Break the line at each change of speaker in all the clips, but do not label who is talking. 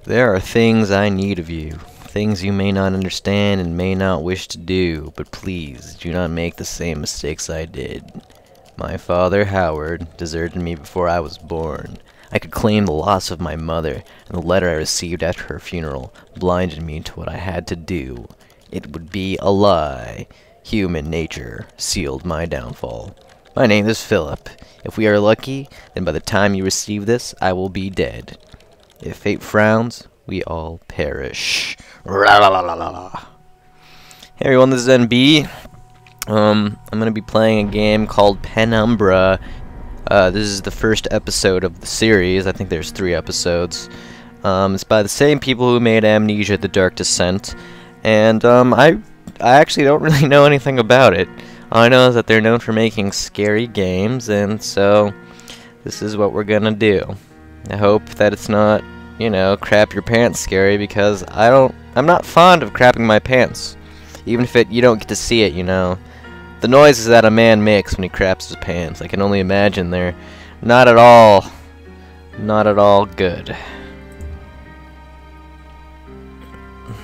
There are things I need of you, things you may not understand and may not wish to do, but please do not make the same mistakes I did. My father, Howard, deserted me before I was born. I could claim the loss of my mother, and the letter I received after her funeral blinded me to what I had to do. It would be a lie. Human nature sealed my downfall. My name is Philip. If we are lucky, then by the time you receive this, I will be dead. If fate frowns, we all perish. Ra-la-la-la-la. Hey everyone, this is NB. I'm gonna be playing a game called Penumbra. This is the first episode of the series. I think there's 3 episodes. It's by the same people who made Amnesia: The Dark Descent, and I actually don't really know anything about it. All I know is that they're known for making scary games, and so this is what we're gonna do. I hope that it's not, you know, crap your pants scary, because I'm not fond of crapping my pants. Even if you don't get to see it, you know. The noises that a man makes when he craps his pants, I can only imagine they're not at all good.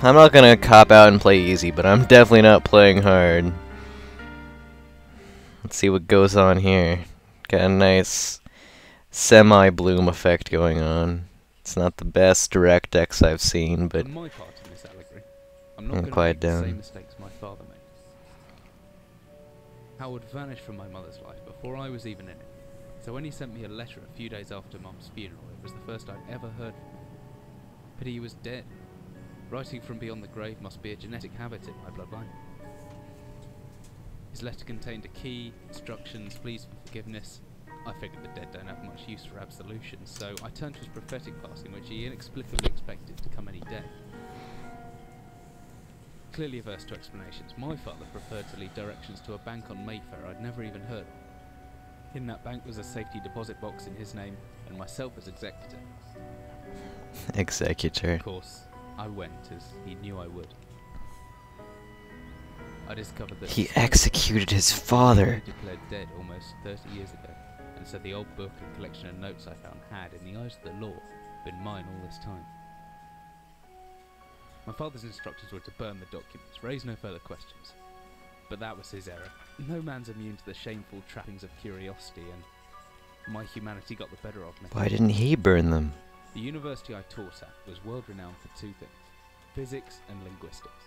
I'm not gonna cop out and play easy, but I'm definitely not playing hard. Let's see what goes on here. Got a nice semi-bloom effect going on. It's not the best DirectX I've seen, but
on my part in this allegory, I'm not going to
quiet
make
down.
the same mistakes my father made. Howard vanished from my mother's life before I was even in it, so when he sent me a letter a few days after Mum's funeral, it was the first I'd ever heard from him. Pity he was dead. Writing from beyond the grave must be a genetic habit in my bloodline. His letter contained a key, instructions, pleas for forgiveness. I figured the dead don't have much use for absolution, so I turned to his prophetic pass, in which he inexplicably expected to come any day. Clearly averse to explanations, my father preferred to leave directions to a bank on Mayfair I'd never even heard of. In that bank was a safety deposit box in his name, and myself as executor.
Executor.
Of course, I went, as he knew I would. I discovered that
He executed his father.
he declared dead almost 30 years ago, and so the old book and collection of notes I found had, in the eyes of the law, been mine all this time. My father's instructions were to burn the documents, raise no further questions. But that was his error. No man's immune to the shameful trappings of curiosity, and my humanity got the better of me.
Why didn't he burn them?
The university I taught at was world-renowned for 2 things: physics and linguistics.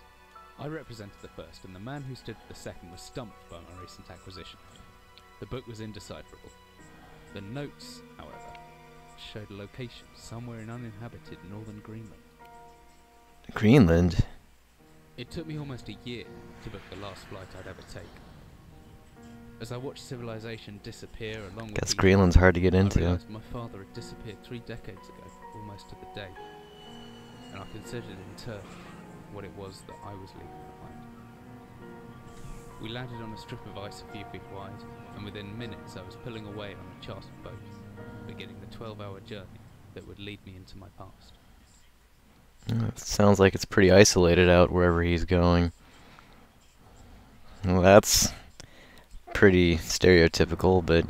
I represented the first, and the man who stood for the second was stumped by my recent acquisition. The book was indecipherable. The notes, however, showed a location somewhere in uninhabited northern Greenland.
Greenland?
It took me almost a year to book the last flight I'd ever take. As I watched civilization disappear along with
Guess Greenland's hard to get
I
into.
realised my father had disappeared 3 decades ago, almost to the day, and I considered in turn what it was that I was leaving behind. We landed on a strip of ice a few feet wide, and within minutes I was pulling away on a chartered boat, beginning the 12-hour journey that would lead me into my past.
It sounds like it's pretty isolated out wherever he's going. Well, that's pretty stereotypical, but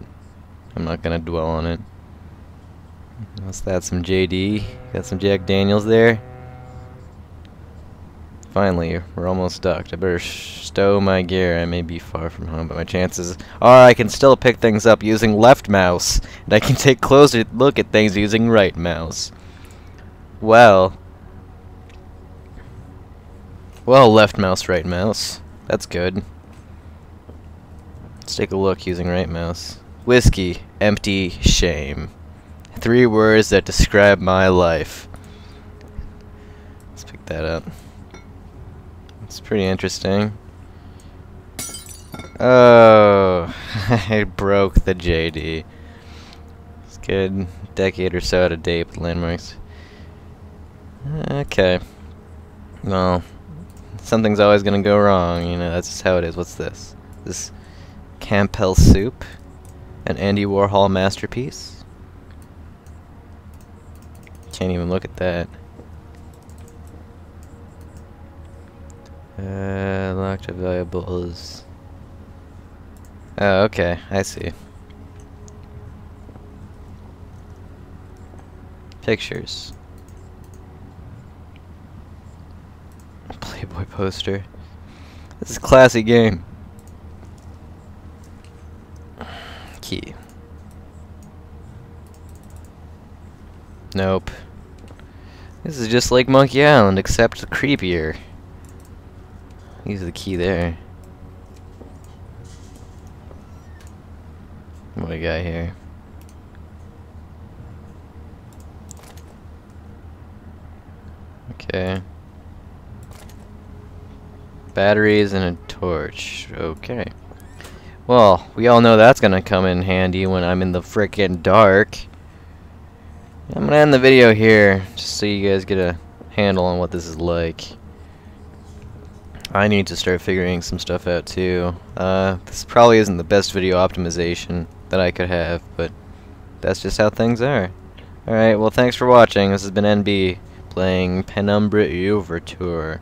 I'm not gonna dwell on it. What's that? Some JD? Got some Jack Daniels there? Finally, we're almost docked. I better stow my gear. I may be far from home, but my chances are I can still pick things up using left mouse, and I can take closer look at things using right mouse. Well, left mouse, right mouse. That's good. Let's take a look using right mouse. Whiskey, empty, shame. 3 words that describe my life. Let's pick that up. It's pretty interesting. Oh, I broke the JD. It's good. Decade or so out of date with landmarks. Okay. Well, something's always gonna go wrong, you know, that's just how it is. What's this? This Campbell soup? An Andy Warhol masterpiece? Can't even look at that. Locked valuables. Oh, okay, I see. Pictures. Boy poster. This is a classy game. Key. Nope. This is just like Monkey Island, except creepier. Use the key there. What do we got here? Okay. Batteries and a torch. Okay. Well, we all know that's gonna come in handy when I'm in the frickin' dark. I'm gonna end the video here, just so you guys get a handle on what this is like. I need to start figuring some stuff out too. This probably isn't the best video optimization that I could have, but that's just how things are. Alright, well thanks for watching. This has been NB playing Penumbra Overture.